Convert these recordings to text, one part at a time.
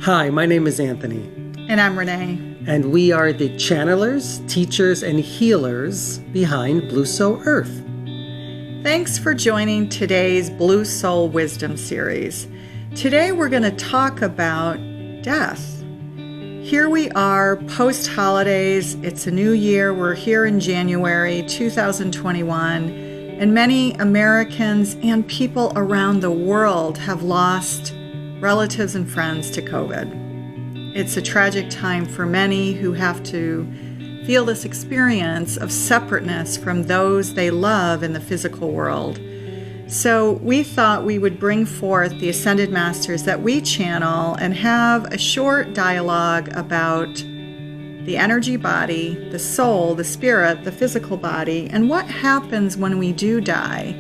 Hi, my name is Anthony. And I'm Renee. And we are the channelers, teachers, and healers behind Blue Soul Earth. Thanks for joining today's Blue Soul Wisdom series. Today we're going to talk about death. Here we are post-holidays. It's a new year. We're here in January 2021. And many Americans and people around the world have lost relatives and friends to COVID. It's a tragic time for many who have to feel this experience of separateness from those they love in the physical world. So we thought we would bring forth the Ascended Masters that we channel and have a short dialogue about the energy body, the soul, the spirit, the physical body, and what happens when we do die,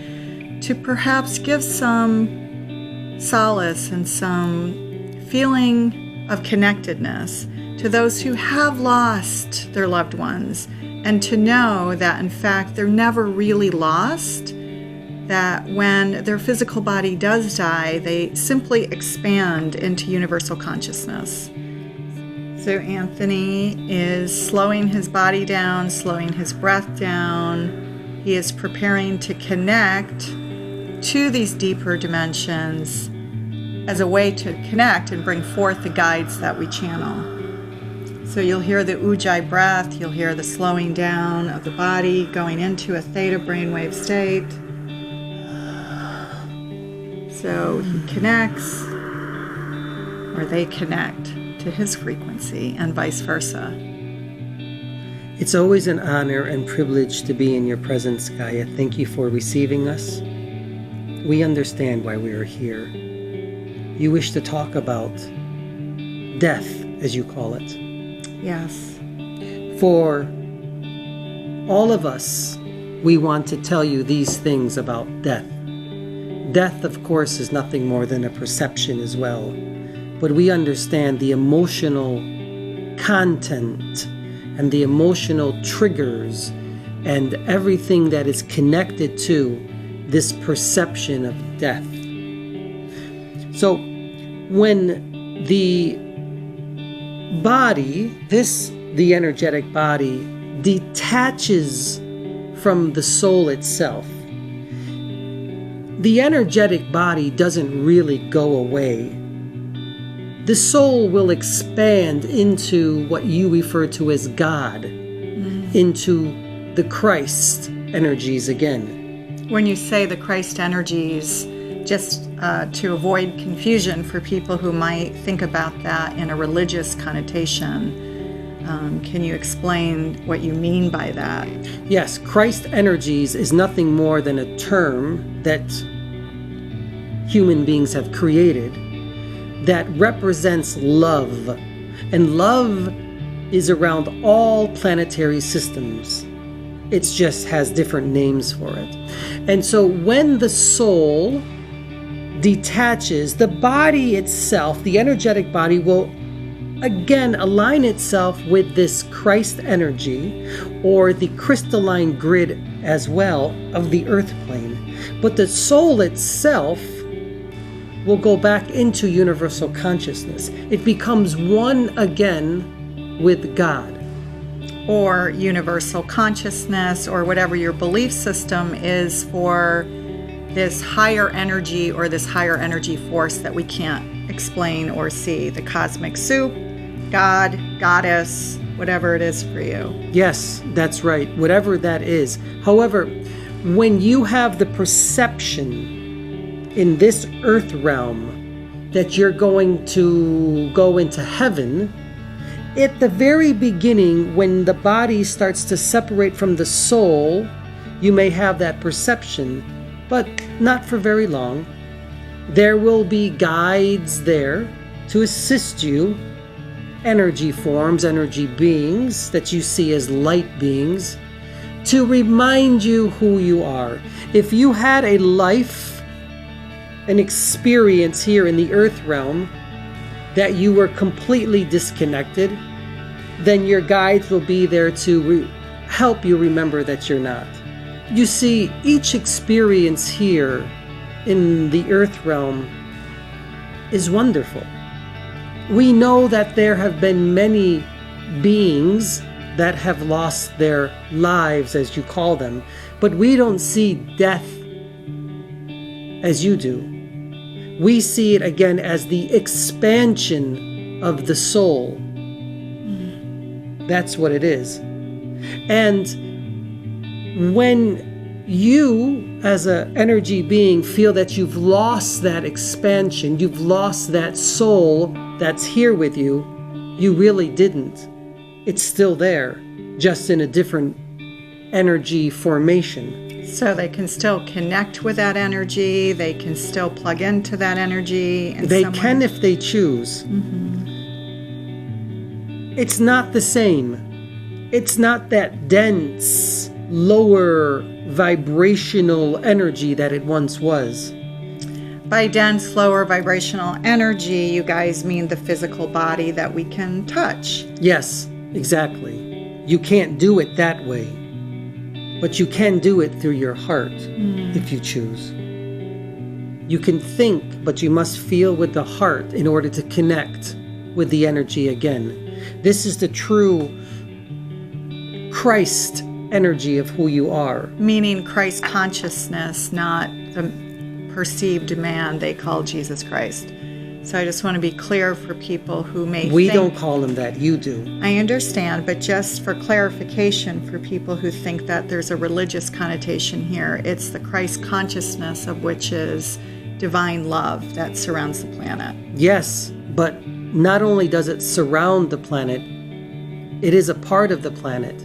to perhaps give some solace and some feeling of connectedness to those who have lost their loved ones, and to know that in fact they're never really lost, that when their physical body does die, they simply expand into universal consciousness. So Anthony is slowing his body down, slowing his breath down. He is preparing to connect to these deeper dimensions as a way to connect and bring forth the guides that we channel. So you'll hear the Ujjayi breath, you'll hear the slowing down of the body, going into a theta brainwave state. So he connects, or they connect to his frequency, and vice versa. It's always an honor and privilege to be in your presence, Gaia. Thank you for receiving us. We understand why we are here. You wish to talk about death, as you call it. Yes. For all of us, we want to tell you these things about death. Death, of course, is nothing more than a perception as well. But we understand the emotional content and the emotional triggers and everything that is connected to this perception of death. So when the body, the energetic body, detaches from the soul itself, the energetic body doesn't really go away. The soul will expand into what you refer to as God, into the Christ energies again. When you say the Christ energies, just to avoid confusion for people who might think about that in a religious connotation, can you explain what you mean by that? Yes, Christ energies is nothing more than a term that human beings have created that represents love. And love is around all planetary systems. It just has different names for it. And so when the soul detaches, the body itself, the energetic body, will again align itself with this Christ energy, or the crystalline grid as well of the earth plane. But the soul itself will go back into universal consciousness. It becomes one again with God. Or universal consciousness, or whatever your belief system is for this higher energy, or this higher energy force that we can't explain or see. The cosmic soup, God, goddess, whatever it is for you. Yes, that's right. Whatever that is. However, when you have the perception in this earth realm that you're going to go into heaven, at the very beginning, when the body starts to separate from the soul, you may have that perception, but not for very long. There will be guides there to assist you, energy forms, energy beings that you see as light beings, to remind you who you are. If you had a life, an experience here in the earth realm that you were completely disconnected, then your guides will be there to help you remember that you're not. You see, each experience here in the earth realm is wonderful. we know that there have been many beings that have lost their lives, as you call them, but we don't see death as you do. We see it again as the expansion of the soul. That's what it is. And when you, as an energy being, feel that you've lost that expansion, you've lost that soul that's here with you, you really didn't. It's still there, just in a different energy formation. So they can still connect with that energy, they can still plug into that energy. They can if they choose. It's not the same. It's not that dense, lower vibrational energy that it once was. By dense, lower vibrational energy, you guys mean the physical body that we can touch. Yes, exactly. You can't do it that way, but you can do it through your heart if you choose. You can think, but you must feel with the heart in order to connect with the energy again. This is the true Christ energy of who you are. Meaning Christ consciousness, not the perceived man they call Jesus Christ. So I just want to be clear for people who may We think, don't call him that, you do. I understand, but just for clarification for people who think that there's a religious connotation here, it's the Christ consciousness of which is divine love that surrounds the planet. Yes, but not only does it surround the planet, it is a part of the planet.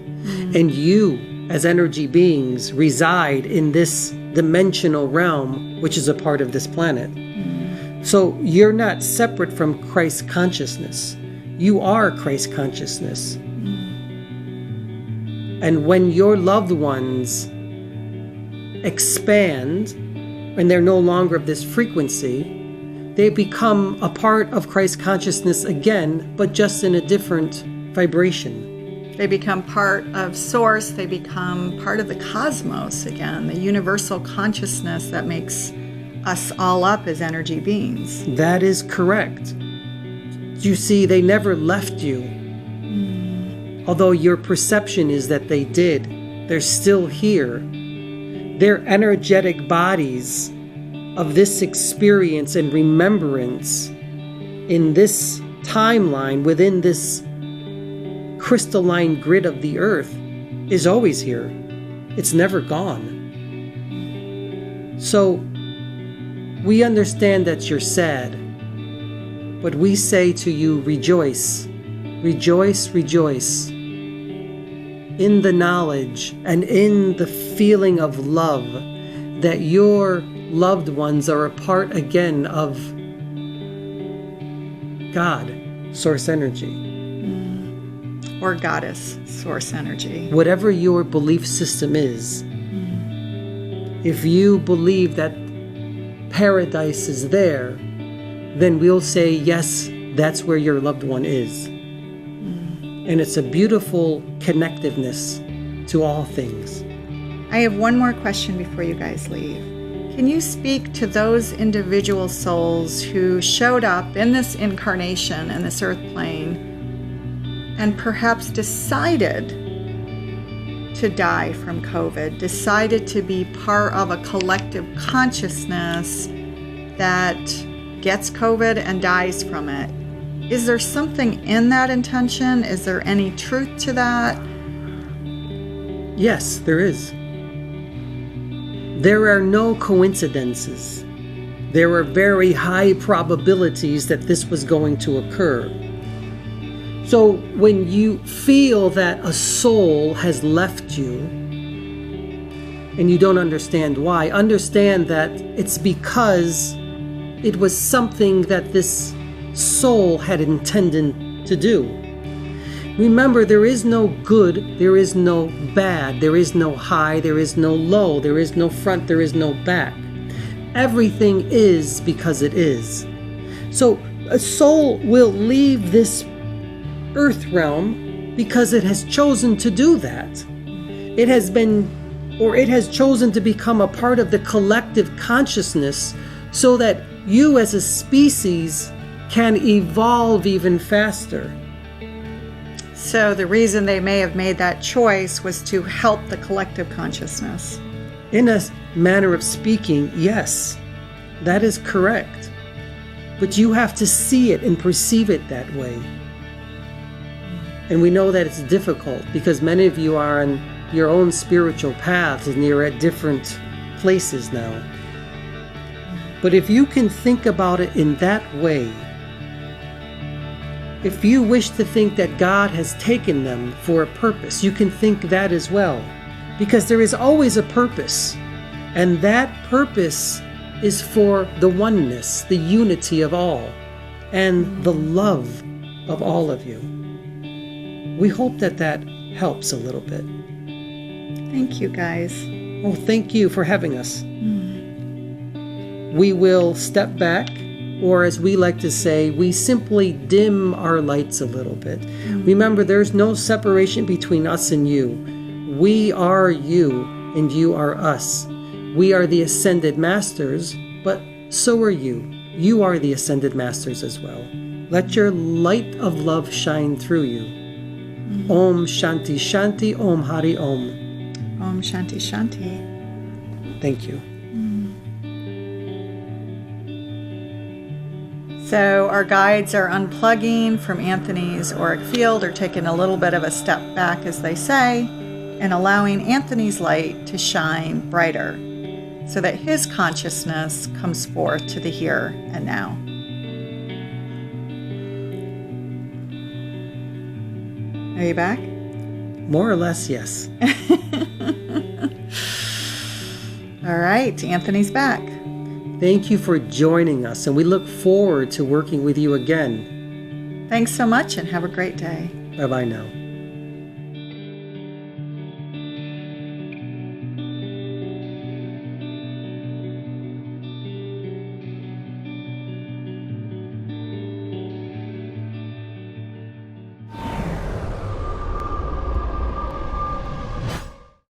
And you, as energy beings, reside in this dimensional realm, which is a part of this planet. So you're not separate from Christ consciousness. You are Christ consciousness. And when your loved ones expand, and they're no longer of this frequency, they become a part of Christ consciousness again, but just in a different vibration. They become part of Source. They become part of the cosmos again, the universal consciousness that makes us all up as energy beings. That is correct. You see, they never left you. Although your perception is that they did, they're still here. They're energetic bodies of this experience and remembrance in this timeline, within this crystalline grid of the earth, is always here. It's never gone. So we understand that you're sad, but we say to you, rejoice, rejoice, rejoice in the knowledge and in the feeling of love that your loved ones are a part again of God, Source Energy. Or Goddess, Source Energy. Whatever your belief system is, if you believe that paradise is there, then we'll say, yes, that's where your loved one is. And it's a beautiful connectiveness to all things. I have one more question before you guys leave. Can you speak to those individual souls who showed up in this incarnation, in this earth plane, and perhaps decided to die from COVID, decided to be part of a collective consciousness that gets COVID and dies from it? Is there something in that intention? Is there any truth to that? Yes, there is. There are no coincidences. There are very high probabilities that this was going to occur. So when you feel that a soul has left you and you don't understand why, understand that it's because it was something that this soul had intended to do. Remember, there is no good, there is no bad, there is no high, there is no low, there is no front, there is no back. Everything is because it is. So a soul will leave this earth realm because it has chosen to do that. It has chosen to become a part of the collective consciousness so that you as a species can evolve even faster. So the reason they may have made that choice was to help the collective consciousness. In a manner of speaking, yes, that is correct. But you have to see it and perceive it that way. And we know that it's difficult because many of you are on your own spiritual paths and you're at different places now. But if you can think about it in that way, if you wish to think that God has taken them for a purpose, you can think that as well. Because there is always a purpose. And that purpose is for the oneness, the unity of all, and the love of all of you. We hope that that helps a little bit. Thank you, guys. Oh, thank you for having us. We will step back, or as we like to say, we simply dim our lights a little bit. Remember, there's no separation between us and you. We are you, and you are us. We are the ascended masters, but so are you. You are the ascended masters as well. Let your light of love shine through you. Om Shanti Shanti, Om Hari Om. Om Shanti Shanti. Thank you. So our guides are unplugging from Anthony's auric field, or taking a little bit of a step back, as they say, and allowing Anthony's light to shine brighter so that his consciousness comes forth to the here and now. Are you back? More or less, yes. All right, Anthony's back. Thank you for joining us, and we look forward to working with you again. Thanks so much, and have a great day. Bye-bye now.